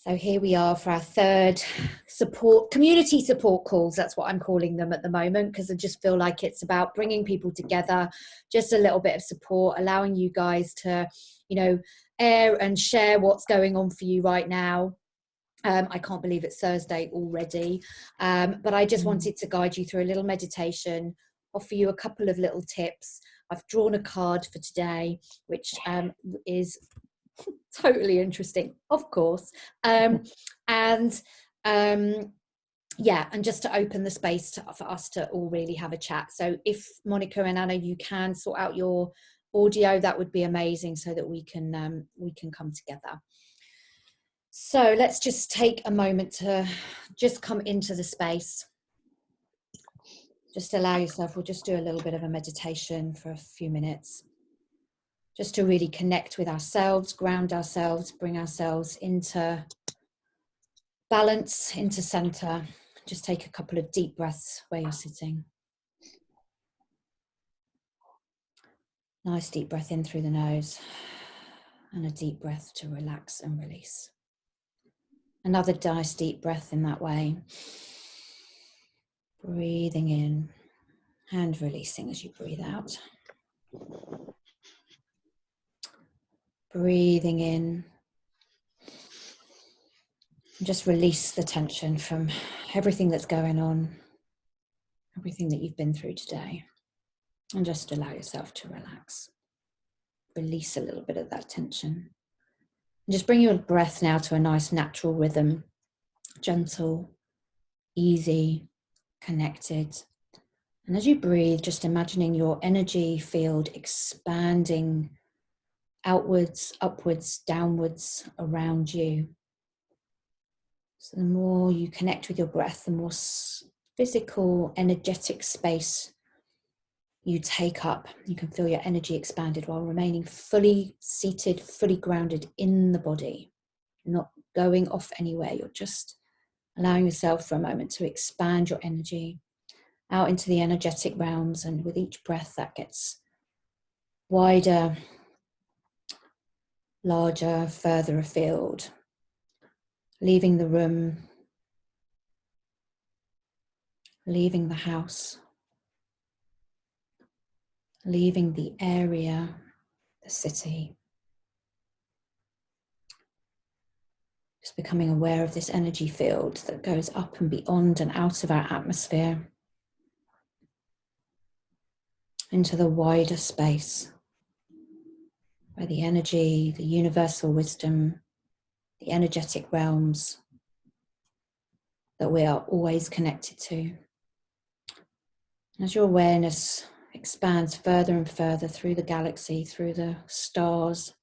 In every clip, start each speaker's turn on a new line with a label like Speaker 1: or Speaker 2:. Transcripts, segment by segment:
Speaker 1: So here we are for our third community support calls. That's what I'm calling them at the moment, because I just feel like it's about bringing people together, just a little bit of support, allowing you guys to, air and share what's going on for you right now. I can't believe it's Thursday already, but I just wanted to guide you through a little meditation, offer you a couple of little tips. I've drawn a card for today, which is totally interesting, of course, and just to open the space for us to all really have a chat. So if Monica and Anna, you can sort out your audio, that would be amazing, so that we can come together. So let's just take a moment to just come into the space. Just allow yourself, we'll just do a little bit of a meditation for a few minutes, just to really connect with ourselves, ground ourselves, bring ourselves into balance, into center. Just take a couple of deep breaths where you're sitting. Nice deep breath in through the nose, and a deep breath to relax and release. Another nice deep breath in that way. Breathing in and releasing as you breathe out. Breathing in. Just release the tension from everything that's going on, everything that you've been through today. And just allow yourself to relax. Release a little bit of that tension. And just bring your breath now to a nice natural rhythm. Gentle, easy, connected. And as you breathe, just imagining your energy field expanding outwards, upwards, downwards around you. So the more you connect with your breath, the more physical, energetic space you take up. You can feel your energy expanded while remaining fully seated, fully grounded in the body. You're not going off anywhere. You're just allowing yourself for a moment to expand your energy out into the energetic realms. And with each breath that gets wider, larger, further afield, leaving the room, leaving the house, leaving the area, the city. Just becoming aware of this energy field that goes up and beyond and out of our atmosphere into the wider space where the energy, the universal wisdom, the energetic realms that we are always connected to. As your awareness expands further and further through the galaxy, through the stars,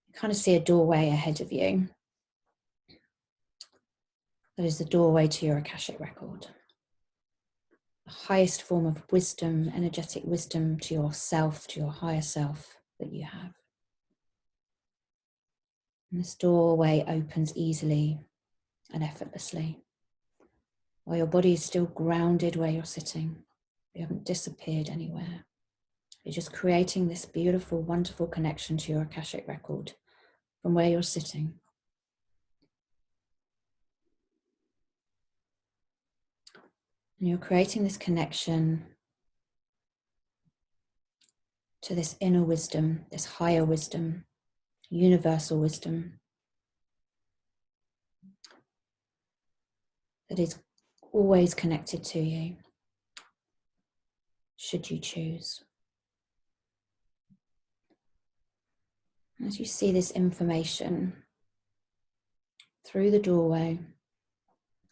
Speaker 1: you kind of see a doorway ahead of you. That is the doorway to your Akashic record. The highest form of wisdom, energetic wisdom to yourself, to your higher self that you have. And this doorway opens easily and effortlessly, while your body is still grounded where you're sitting. You haven't disappeared anywhere. You're just creating this beautiful, wonderful connection to your Akashic record from where you're sitting. And you're creating this connection to this inner wisdom, this higher wisdom, universal wisdom that is always connected to you, should you choose. As you see this information through the doorway,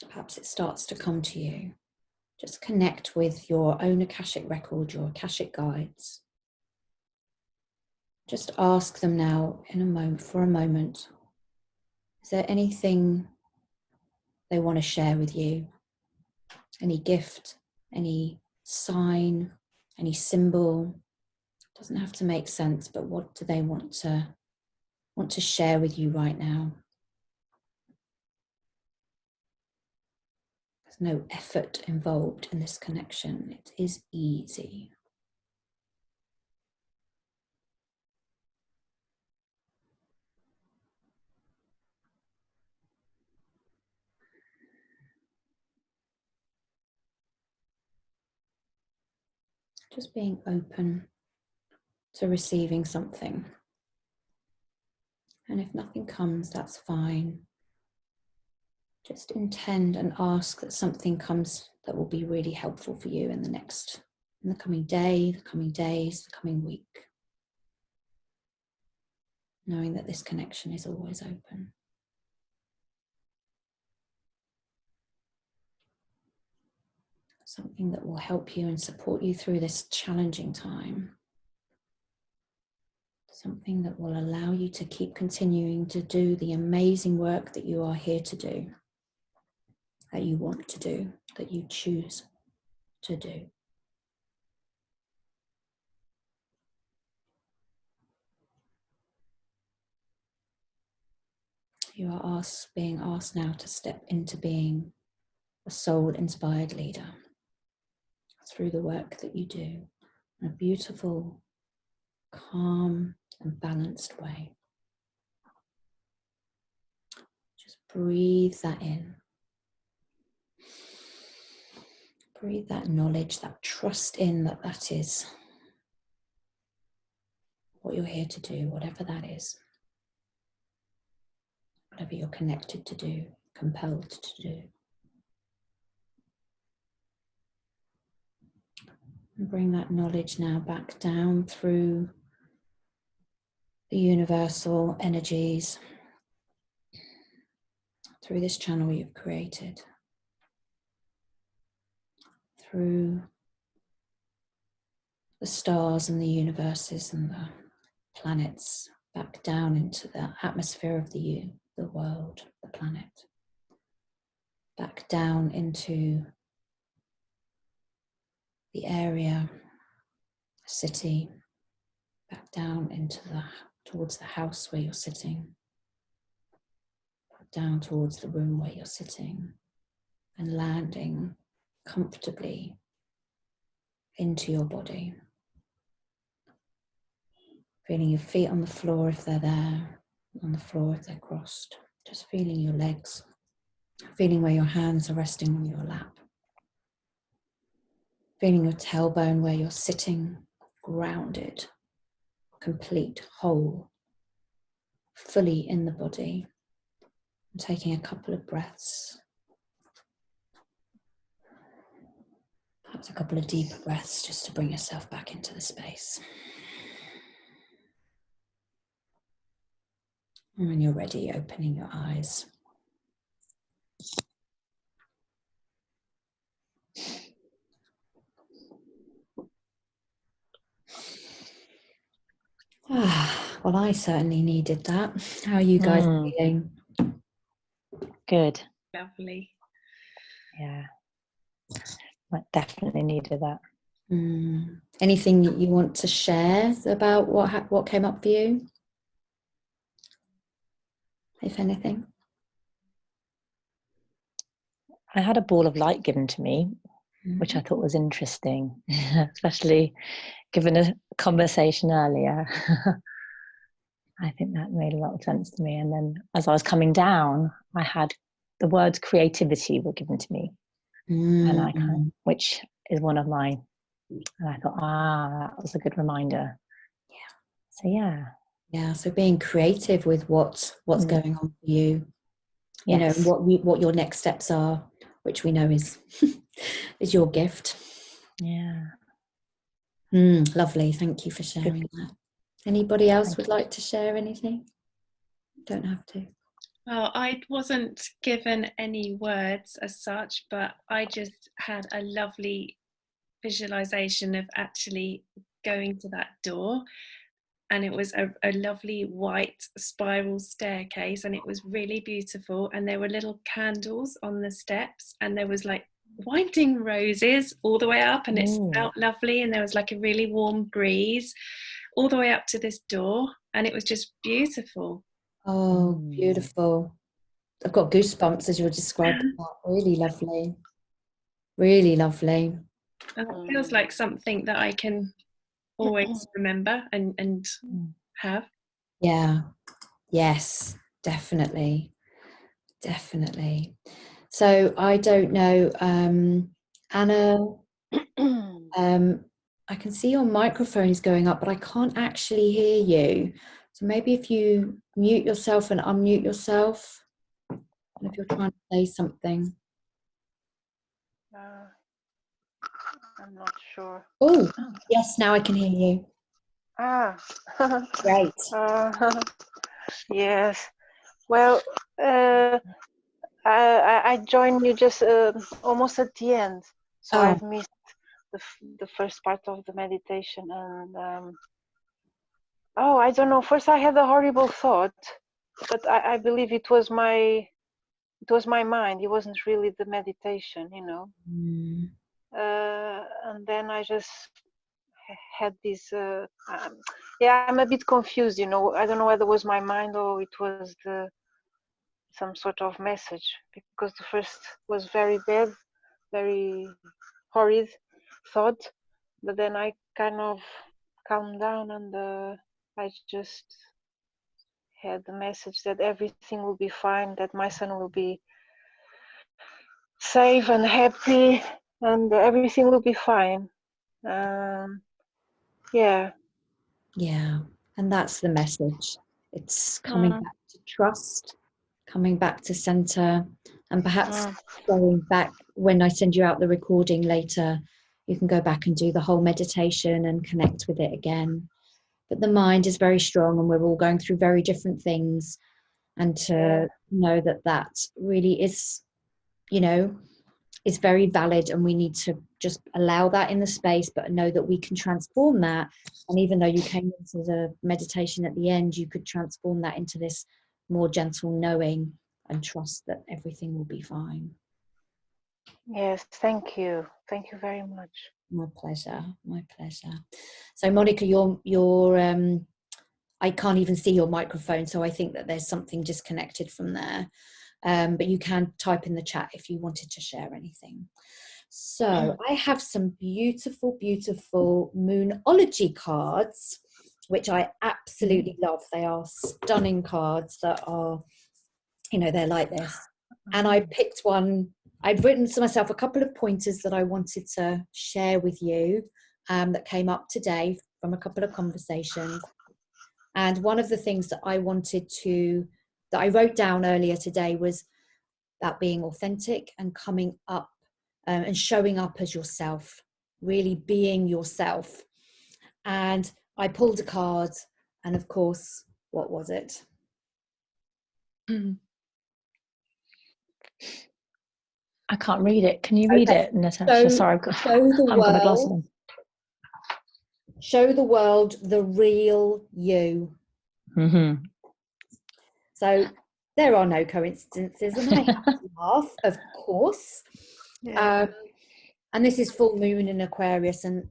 Speaker 1: perhaps it starts to come to you. Just connect with your own Akashic record, your Akashic guides. Just ask them now for a moment, is there anything they want to share with you? Any gift, any sign, any symbol? It doesn't have to make sense, but what do they want to share with you right now? There's no effort involved in this connection. It is easy. Just being open to receiving something. And if nothing comes, that's fine. Just intend and ask that something comes that will be really helpful for you in the coming day, the coming days, the coming week. Knowing that this connection is always open. Something that will help you and support you through this challenging time. Something that will allow you to keep continuing to do the amazing work that you are here to do, that you want to do, that you choose to do. You are being asked now to step into being a soul-inspired leader through the work that you do in a beautiful, calm and balanced way. Just breathe that in. Breathe that knowledge, that trust in that that is what you're here to do, whatever that is. Whatever you're connected to do, compelled to do. And bring that knowledge now back down through the universal energies, through this channel you've created, through the stars and the universes and the planets, back down into the atmosphere of the world, the planet, back down into the area, city, back down into towards the house where you're sitting, down towards the room where you're sitting, and landing comfortably into your body. Feeling your feet on the floor if they're there, on the floor if they're crossed. Just feeling your legs, feeling where your hands are resting on your lap. Feeling your tailbone where you're sitting, grounded, complete, whole, fully in the body. And taking a couple of breaths. Perhaps a couple of deeper breaths just to bring yourself back into the space. And when you're ready, opening your eyes. Well, I certainly needed that. How are you guys feeling?
Speaker 2: Good.
Speaker 3: Lovely.
Speaker 2: Yeah. I definitely needed that.
Speaker 1: Anything you want to share about what came up for you? If anything?
Speaker 2: I had a ball of light given to me, which I thought was interesting, especially given a conversation earlier. I think that made a lot of sense to me. And then as I was coming down, I had the words creativity were given to me. And I which is one of mine. And I thought, that was a good reminder.
Speaker 1: Yeah.
Speaker 2: So yeah.
Speaker 1: Yeah. So being creative with what's going on for you. You know, what your next steps are, which we know is is your gift.
Speaker 2: Yeah.
Speaker 1: Lovely. Thank you for sharing that. Anybody else would like to share anything? Don't have to.
Speaker 3: Well, I wasn't given any words as such, but I just had a lovely visualization of actually going to that door. And it was a lovely white spiral staircase, and it was really beautiful. And there were little candles on the steps, and there was like winding roses all the way up, and it smelled lovely. And there was like a really warm breeze all the way up to this door, and it was just beautiful.
Speaker 1: Oh, beautiful. I've got goosebumps as you're describing that. Really lovely. Really lovely.
Speaker 3: And it feels like something that I can always remember and have.
Speaker 1: Yeah. Yes, definitely. Definitely. So I don't know, Anna, I can see your microphone's going up, but I can't actually hear you. So maybe if you mute yourself and unmute yourself, and if you're trying to say something.
Speaker 4: I'm not sure.
Speaker 1: Oh, yes, now I can hear you.
Speaker 4: Ah,
Speaker 1: Great.
Speaker 4: yes. Well, I joined you just almost at the end, so
Speaker 1: Oh.
Speaker 4: I've missed the first part of the meditation. And oh, I don't know. First, I had a horrible thought, but I believe it was my mind. It wasn't really the meditation, you know.
Speaker 1: Mm.
Speaker 4: And then I just had this. Yeah, I'm a bit confused, you know. I don't know whether it was my mind or it was some sort of message, because the first was very bad, very horrid thought, but then I kind of calmed down, and I just had the message that everything will be fine, that my son will be safe and happy, and everything will be fine. Yeah.
Speaker 1: Yeah, and that's the message. It's coming back to trust, coming back to center, and perhaps going back when I send you out the recording later, you can go back and do the whole meditation and connect with it again. But the mind is very strong, and we're all going through very different things. And to know that that really is, you know, is very valid, and we need to just allow that in the space, but know that we can transform that. And even though you came into the meditation at the end, you could transform that into this more gentle knowing and trust that everything will be fine.
Speaker 4: Yes, thank you very much.
Speaker 1: My pleasure, my pleasure. So Monica, you're I can't even see your microphone, so I think that there's something disconnected from there. But you can type in the chat if you wanted to share anything. So I have some beautiful, beautiful Moonology cards, which I absolutely love. They are stunning cards that are, you know, they're like this. And I picked one. I'd written to myself a couple of pointers that I wanted to share with you that came up today from a couple of conversations. And one of the things that I that I wrote down earlier today was about being authentic and coming up and showing up as yourself, really being yourself. And I pulled a card, and of course, what was it?
Speaker 2: I can't read it. Can you read it, Natasha? Sorry, I've got my glasses on.
Speaker 1: Show the world the real you.
Speaker 2: Mm-hmm.
Speaker 1: So there are no coincidences, and I have to laugh, of course.
Speaker 4: Yeah.
Speaker 1: And this is full moon in Aquarius, and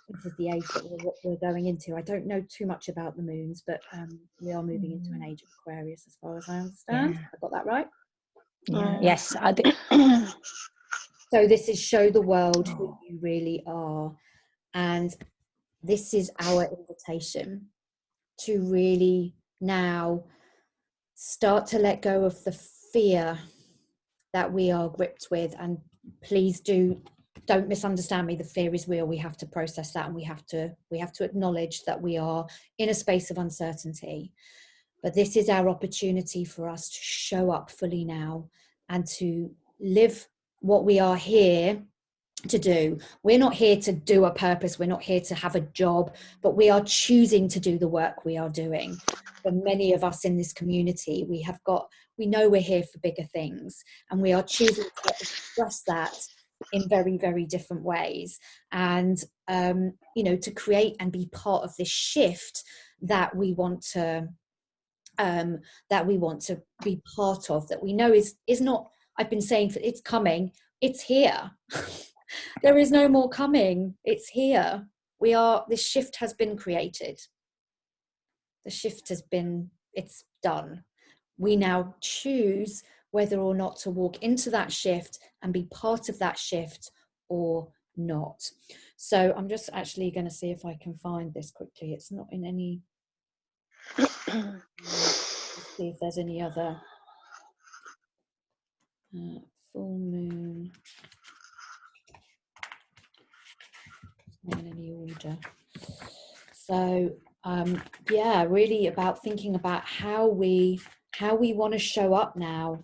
Speaker 1: this is the age that we're going into. I don't know too much about the moons, but we are moving into an age of Aquarius, as far as I understand.
Speaker 2: Yeah.
Speaker 1: I got that right?
Speaker 2: Yeah. Yes, I did.
Speaker 1: So this is show the world who you really are. And this is our invitation to really now start to let go of the fear that we are gripped with. And please don't misunderstand me. The fear is real. We have to process that, and we have to acknowledge that we are in a space of uncertainty. But this is our opportunity for us to show up fully now and to live what we are here to do. We're not here to do a purpose. We're not here to have a job, but we are choosing to do the work we are doing. For many of us in this community, we know we're here for bigger things, and we are choosing to express that in very, very different ways. And, you know, to create and be part of this shift that we want to be part of, that we know is not, I've been saying it's coming, it's here. There is no more coming, it's here. This shift has been created. The shift it's done. We now choose whether or not to walk into that shift and be part of that shift or not. So I'm just actually going to see if I can find this quickly. It's not in any let's see if there's any other full moon. in any order. So yeah, really about thinking about how we want to show up now.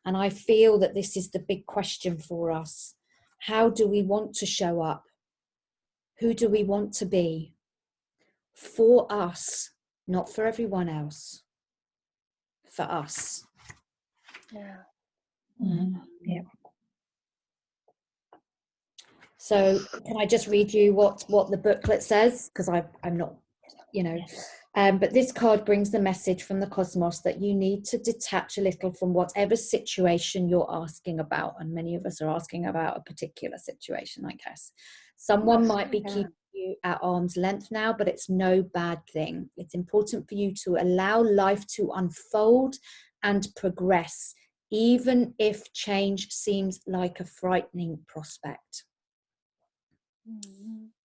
Speaker 1: And I feel that this is the big question for us. How do we want to show up? Who do we want to be? For us, not for everyone else. For us.
Speaker 4: Yeah.
Speaker 2: Yeah.
Speaker 1: So can I just read you what the booklet says? Because I'm not, you know, but this card brings the message from the cosmos that you need to detach a little from whatever situation you're asking about. And many of us are asking about a particular situation, I guess. Someone might be keeping you at arm's length now, but it's no bad thing. It's important for you to allow life to unfold and progress, even if change seems like a frightening prospect.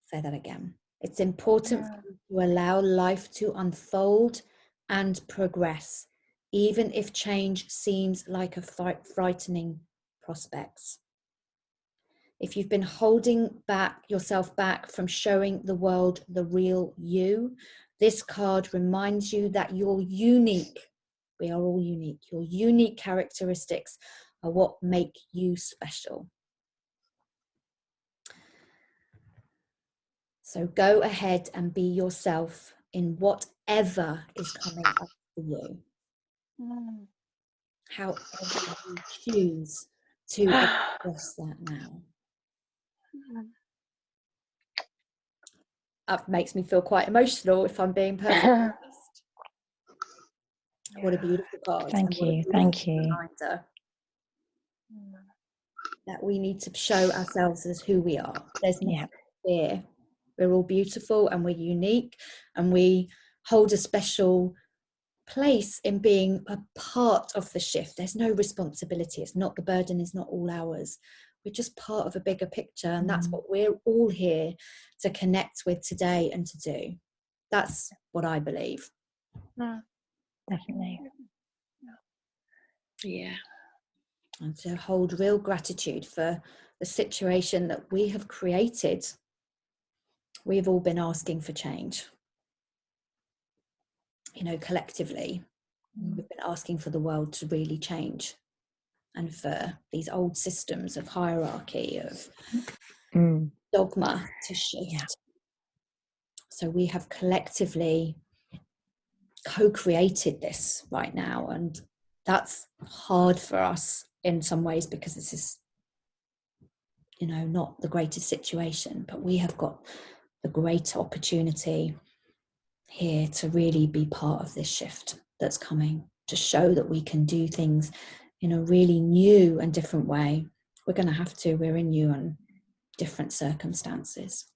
Speaker 1: Say that again. It's important for you to allow life to unfold and progress, even if change seems like a frightening prospect. If you've been holding yourself back from showing the world the real you, this card reminds you that you're unique. We are all unique. Your unique characteristics are what make you special. So go ahead and be yourself in whatever is coming up for you. However you choose to express that now. That makes me feel quite emotional, if I'm being perfectly honest. What a beautiful card.
Speaker 2: Thank you. Thank you.
Speaker 1: Reminder that we need to show ourselves as who we are. There's nothing fear. We're all beautiful and we're unique, and we hold a special place in being a part of the shift. There's no responsibility. It's not, the burden is not all ours. We're just part of a bigger picture, and that's what we're all here to connect with today and to do. That's what I believe.
Speaker 2: Definitely.
Speaker 3: Yeah.
Speaker 1: And to hold real gratitude for the situation that we have created. We've all been asking for change. You know, collectively, we've been asking for the world to really change, and for these old systems of hierarchy, of dogma to shift. So we have collectively co-created this right now, and that's hard for us in some ways, because this is, you know, not the greatest situation, but we have got the great opportunity here to really be part of this shift that's coming, to show that we can do things in a really new and different way. We're going to have to. We're in new and different circumstances.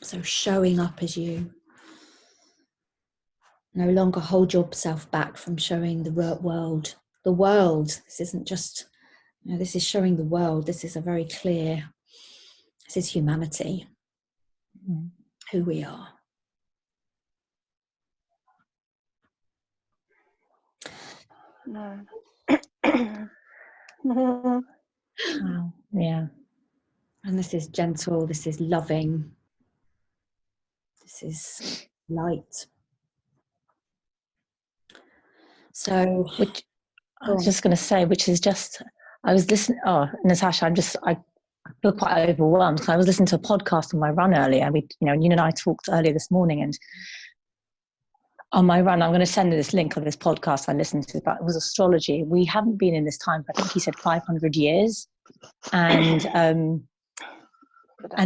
Speaker 1: So showing up as you. No longer hold yourself back from showing the world. The world. This isn't just, you know, this is showing the world. This is a very clear, this is humanity, who we are.
Speaker 2: Wow. Yeah.
Speaker 1: And this is gentle, this is loving, this is light. So,
Speaker 2: which I was just going to say, which is just, I was listening, Natasha, I feel quite overwhelmed, because I was listening to a podcast on my run earlier. You and I talked earlier this morning, and on my run, I'm going to send you this link of this podcast I listened to, but it was astrology. We haven't been in this time, I think he said 500 years. And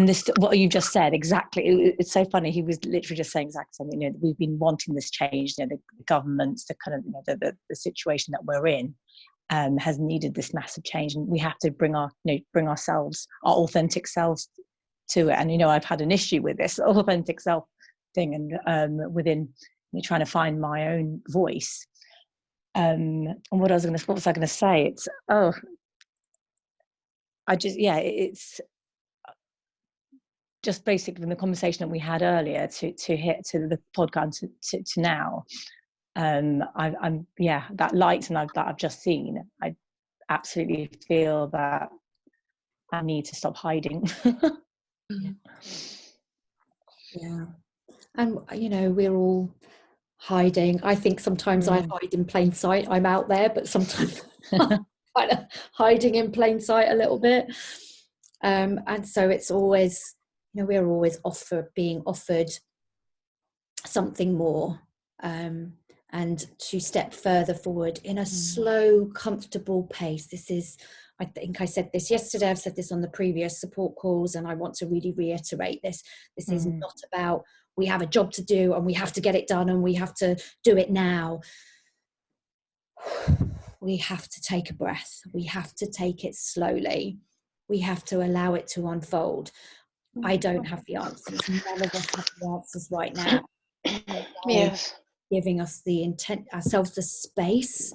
Speaker 2: this, what you just said, exactly. It's so funny. He was literally just saying exactly something. You know, we've been wanting this change. You know, the governments, the kind of, you know, the situation that we're in, has needed this massive change, and we have to bring ourselves, our authentic selves, to it. And you know, I've had an issue with this authentic self thing, and within trying to find my own voice. And what was I going to say? It's just basically from the conversation that we had earlier to hit to the podcast to now. That light that I've just seen, I absolutely feel that I need to stop hiding.
Speaker 1: Yeah. And, you know, we're all hiding. I think sometimes I hide in plain sight. I'm out there, but sometimes I'm kind of hiding in plain sight a little bit. And so it's always, you know, we're always being offered something more, and to step further forward in a slow, comfortable pace. This is, I think I said this yesterday, I've said this on the previous support calls, and I want to really reiterate this. This is not about, we have a job to do and we have to get it done and we have to do it now. We have to take a breath. We have to take it slowly. We have to allow it to unfold. I don't have the answers. None of us have the answers right now.
Speaker 4: Yes.
Speaker 1: Giving us ourselves the space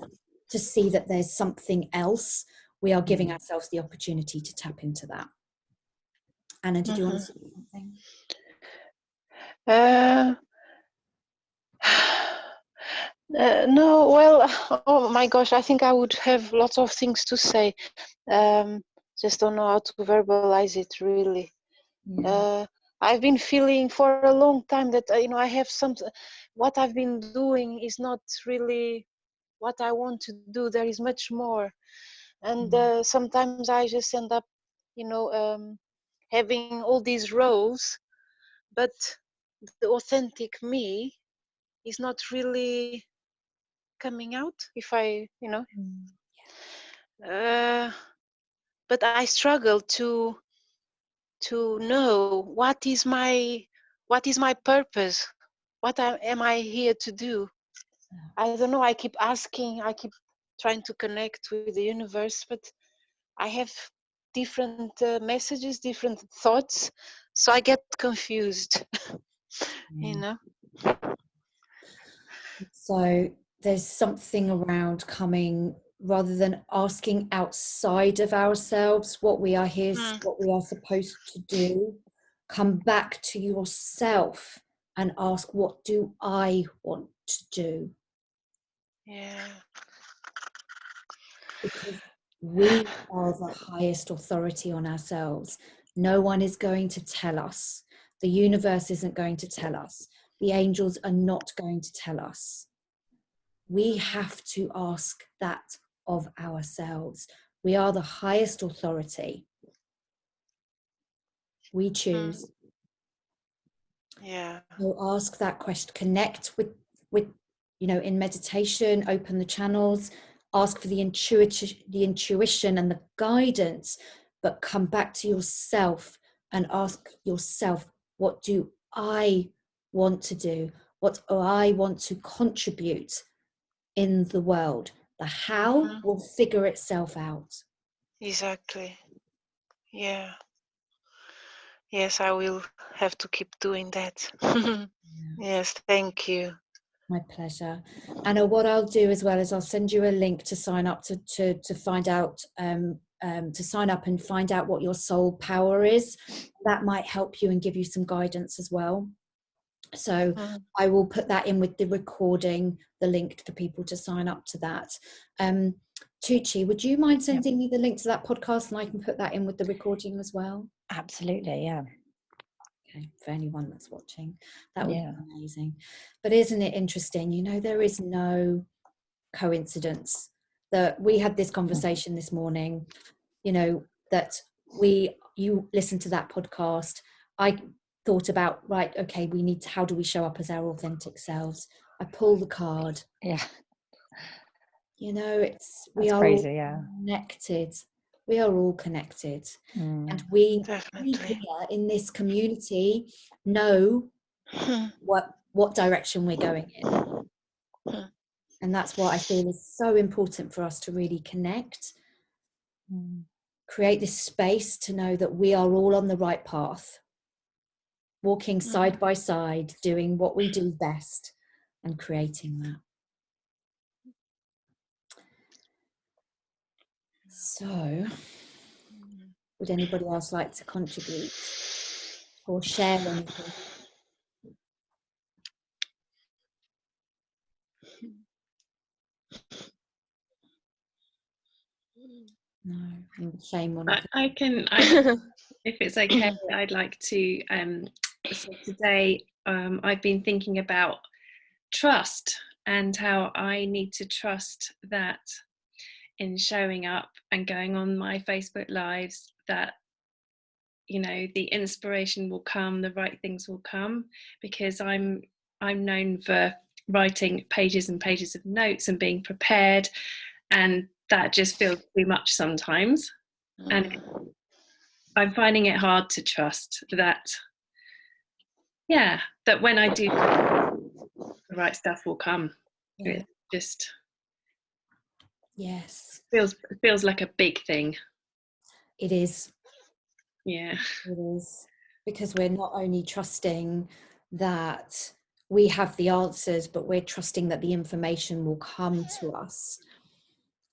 Speaker 1: to see that there's something else. We are giving ourselves the opportunity to tap into that. Anna, did you want to say something?
Speaker 4: No, well, oh my gosh, I think I would have lots of things to say. Just don't know how to verbalize it, really.
Speaker 1: Yeah.
Speaker 4: I've been feeling for a long time that, you know, I have what I've been doing is not really what I want to do. There is much more. And sometimes I just end up, you know, having all these roles, but the authentic me is not really coming out, if I, you know. But I struggle to know what is my purpose, am I here to do. I don't know, I keep asking, I keep trying to connect with the universe, but I have different messages, different thoughts, so I get confused. You know.
Speaker 1: So there's something around coming, rather than asking outside of ourselves what we are here, what we are supposed to do, come back to yourself and ask, what do I want to do?
Speaker 4: Yeah.
Speaker 1: Because we are the highest authority on ourselves. No one is going to tell us. The universe isn't going to tell us. The angels are not going to tell us. We have to ask that of ourselves. We are the highest authority. We choose.
Speaker 4: Yeah.
Speaker 1: So ask that question. Connect with, you know, in meditation, open the channels, ask for the intuition and the guidance, but come back to yourself and ask yourself, what do I want to do? What do I want to contribute in the world? The how will figure itself out.
Speaker 4: Exactly. Yeah. Yes, I will have to keep doing that. Yes, thank you.
Speaker 1: My pleasure. Anna, what I'll do as well is I'll send you a link to sign up to find out, to sign up and find out what your soul power is. That might help you and give you some guidance as well. So I will put that in with the recording, the link for people to sign up to that. Tucci, would you mind sending me the link to that podcast, and I can put that in with the recording as well?
Speaker 2: Absolutely, yeah.
Speaker 1: Okay, for anyone that's watching, that would be amazing. But isn't it interesting? You know, there is no coincidence that we had this conversation this morning, you know, that you listened to that podcast. I thought about, right, okay, how do we show up as our authentic selves? I pull the card.
Speaker 2: Yeah.
Speaker 1: You know, we
Speaker 2: That's
Speaker 1: are
Speaker 2: crazy,
Speaker 1: all connected. We are all connected. And we here in this community know what direction we're going in. And that's what I feel is so important for us to really connect. Create this space to know that we are all on the right path, walking side by side, doing what we do best and creating that. So, would anybody else like to contribute or share anything? No, shame on it.
Speaker 3: I can, if it's okay, I'd like to so today I've been thinking about trust and how I need to trust that in showing up and going on my Facebook lives, that the inspiration will come, the right things will come, because I'm known for writing pages and pages of notes and being prepared, and that just feels too much sometimes. And I'm finding it hard to trust that that when I do, the right stuff will come. It just feels like a big thing.
Speaker 1: It is.
Speaker 3: Yeah,
Speaker 1: it is, because we're not only trusting that we have the answers, but we're trusting that the information will come to us.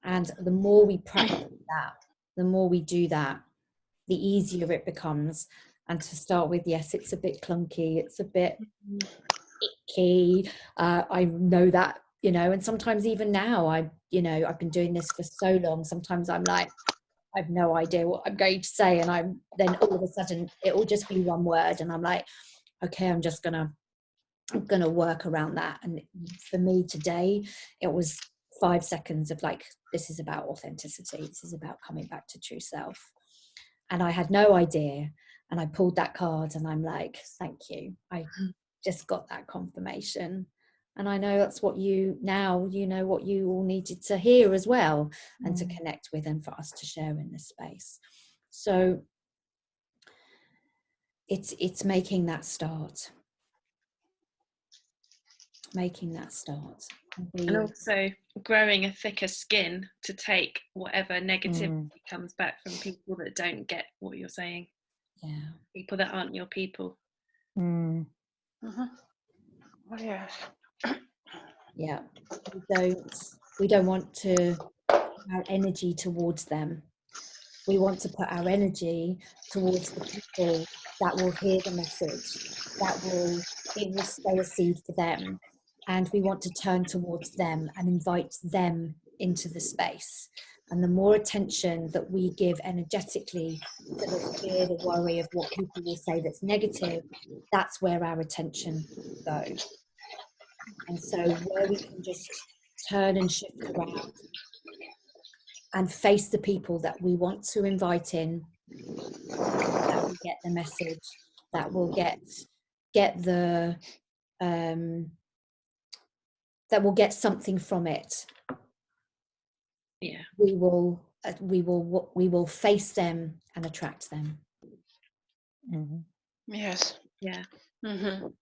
Speaker 1: And the more we practice that, the more we do that, the easier it becomes. And to start with, yes, it's a bit clunky, it's a bit icky. I know that, and sometimes even now, I've been doing this for so long, sometimes I'm like, I have no idea what I'm going to say, and then all of a sudden it will just be one word, and I'm like, okay, I'm gonna work around that. And for me today, it was 5 seconds of like, this is about authenticity, this is about coming back to true self. And I had no idea, and I pulled that card, and I'm like, thank you, I just got that confirmation. And I know that's what what you all needed to hear as well, and to connect with, and for us to share in this space. So it's making that start.
Speaker 3: And also growing a thicker skin to take whatever negativity comes back from people that don't get what you're saying.
Speaker 1: Yeah.
Speaker 3: People that aren't your people.
Speaker 4: Oh, yes.
Speaker 1: Yeah. We don't want to put our energy towards them. We want to put our energy towards the people that will hear the message, it will sow a seed for them. And we want to turn towards them and invite them into the space. And the more attention that we give energetically to the fear, the worry of what people will say that's negative, that's where our attention goes. And so where we can just turn and shift around and face the people that we want to invite in, that will get the message, that will get the that will get something from it.
Speaker 3: Yeah,
Speaker 1: we will face them and attract them.
Speaker 4: Yes.
Speaker 3: Yeah.
Speaker 1: And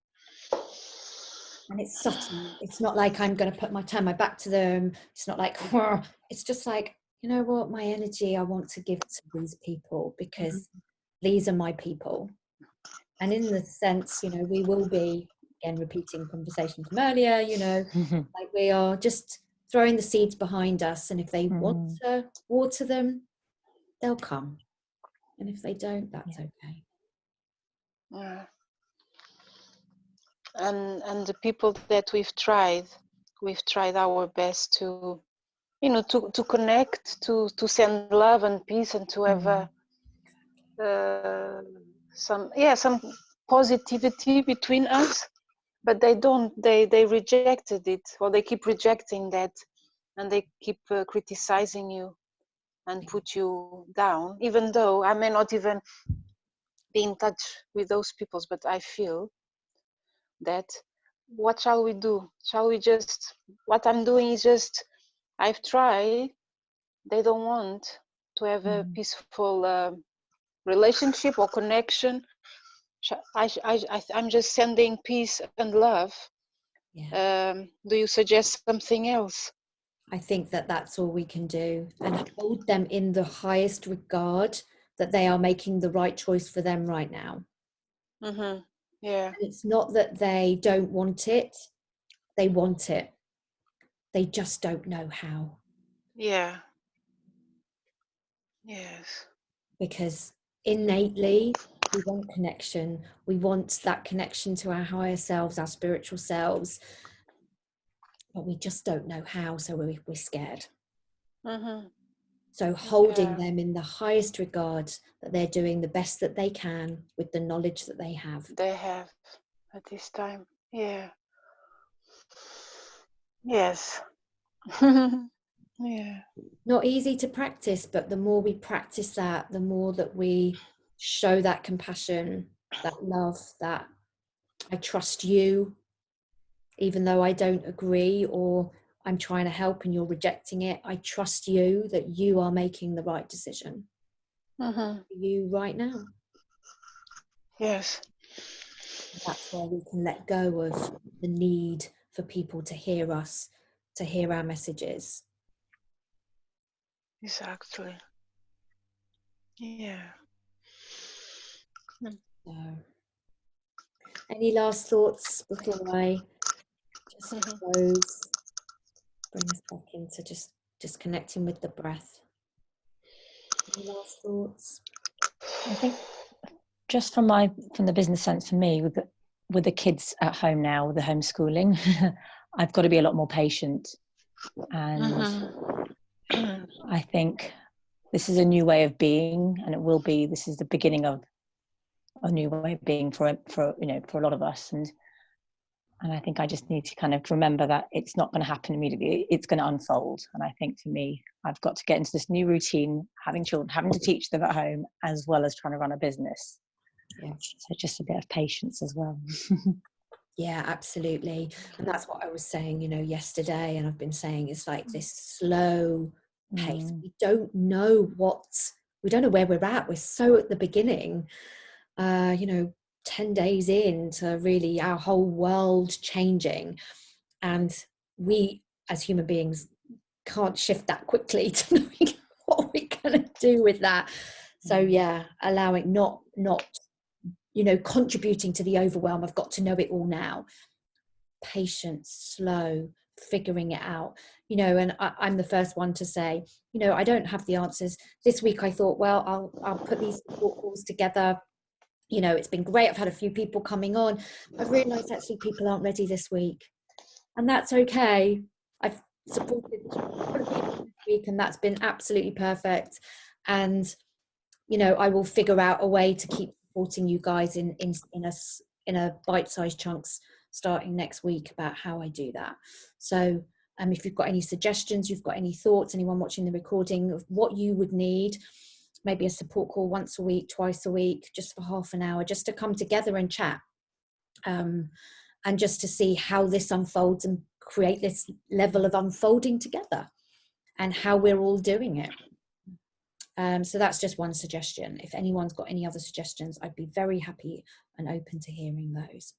Speaker 1: it's subtle. It's not like I'm going to turn my back to them. It's not like, it's just like, you know what, my energy I want to give to these people, because these are my people. And in the sense, we will be, again, repeating conversation from earlier, like we are just throwing the seeds behind us. And if they want to water them, they'll come. And if they don't, that's okay.
Speaker 4: Yeah. And the people that we've tried our best to, to connect, to send love and peace, and to have some positivity between us. But they rejected it, or they keep rejecting that, and they keep criticizing you and put you down, even though I may not even be in touch with those people. But I feel that, what shall we do? Shall we just, what I'm doing is just, I've tried, they don't want to have a peaceful relationship or connection. I'm just sending peace and love. Do you suggest something else?
Speaker 1: I think that that's all we can do, and hold them in the highest regard, that they are making the right choice for them right now.
Speaker 4: Yeah.
Speaker 1: And it's not that they don't want it, they want it. They just don't know how.
Speaker 4: Yeah. Yes.
Speaker 1: Because innately, we want connection. We want that connection to our higher selves, our spiritual selves. But we just don't know how, so we're scared. So holding them in the highest regard, that they're doing the best that they can with the knowledge that they have.
Speaker 4: They have at this time. Yeah. Yes. Yeah.
Speaker 1: Not easy to practice, but the more we practice that, the more that we show that compassion, that love, that I trust you, even though I don't agree, or I'm trying to help and you're rejecting it. I trust you that you are making the right decision for you right now.
Speaker 4: Yes.
Speaker 1: That's where we can let go of the need for people to hear us, to hear our messages.
Speaker 4: Exactly. Yeah.
Speaker 1: So, any last thoughts before I just close? Bring us back into just connecting with the breath. Any last thoughts?
Speaker 2: I think just from the business sense for me, with the kids at home now, with the homeschooling, I've got to be a lot more patient. And I think this is a new way of being, and this is the beginning of a new way of being for a lot of us. And I think I just need to kind of remember that it's not going to happen immediately. It's going to unfold. And I think for me, I've got to get into this new routine, having children, having to teach them at home, as well as trying to run a business.
Speaker 1: Yeah.
Speaker 2: So just a bit of patience as well.
Speaker 1: Yeah, absolutely. And that's what I was saying, yesterday, and I've been saying, it's like this slow pace. We don't know where we're at. We're so at the beginning, 10 days into really our whole world changing. And we as human beings can't shift that quickly to knowing what we're going to do with that. So yeah, allowing not contributing to the overwhelm. I've got to know it all now. Patience, slow, figuring it out, and I'm the first one to say, I don't have the answers. This week I thought, well, I'll put these support calls together. It's been great. I've had a few people coming on. I've realized actually people aren't ready this week, and that's okay. I've supported this week, and that's been absolutely perfect. And I will figure out a way to keep supporting you guys in a bite-sized chunks starting next week about how I do that. So if you've got any suggestions, you've got any thoughts, anyone watching the recording of what you would need, maybe a support call once a week, twice a week, just for half an hour, just to come together and chat, and just to see how this unfolds and create this level of unfolding together and how we're all doing it. So that's just one suggestion. If anyone's got any other suggestions, I'd be very happy and open to hearing those.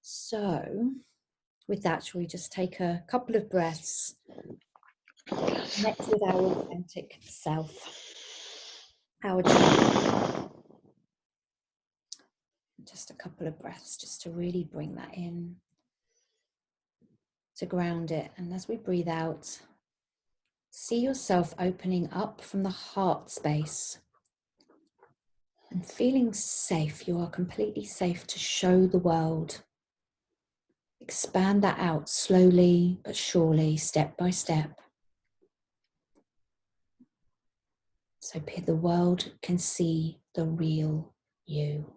Speaker 1: So with that, shall we just take a couple of breaths, connect with our authentic self, our truth. Just a couple of breaths just to really bring that in, to ground it. And as we breathe out, see yourself opening up from the heart space and feeling safe. You are completely safe to show the world. Expand that out slowly but surely, step by step, so the world can see the real you.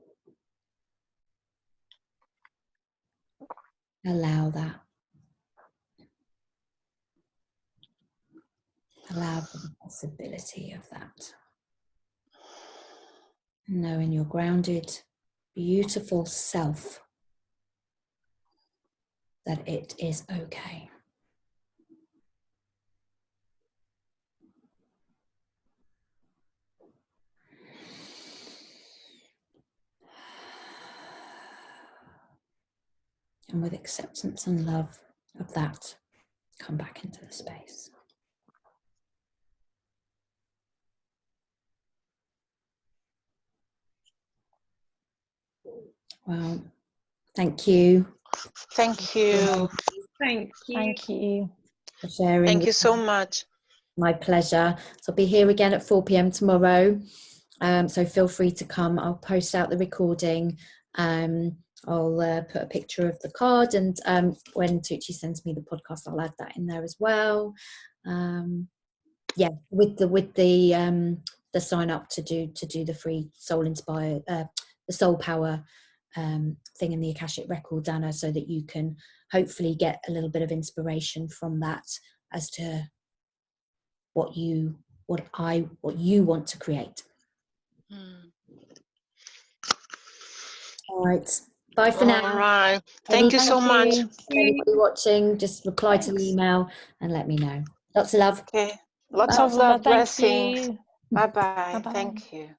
Speaker 1: Allow that. Allow for the possibility of that. Knowing your grounded, beautiful self, that it is okay. And with acceptance and love of that, come back into the space. Well, thank you.
Speaker 4: Thank you.
Speaker 3: Thank you.
Speaker 2: Thank you.
Speaker 1: For sharing.
Speaker 4: Thank you so much.
Speaker 1: My pleasure. So I'll be here again at 4 p.m. tomorrow. So feel free to come. I'll post out the recording. I'll put a picture of the card, and when Tues sends me the podcast, I'll add that in there as well. yeah, with the sign up to do the free soul inspire the soul power thing in the Akashic Records, Anna, so that you can hopefully get a little bit of inspiration from that as to what you want to create. All right, bye for now.
Speaker 4: All right, thank you so much.
Speaker 1: Anybody watching, just reply to the email and let me know. Lots of love.
Speaker 4: Okay, lots
Speaker 2: Lots
Speaker 4: of
Speaker 2: of
Speaker 4: love,
Speaker 2: love. Thank
Speaker 4: blessings.
Speaker 2: you.
Speaker 4: Bye bye.
Speaker 2: Bye-bye.
Speaker 4: Thank you.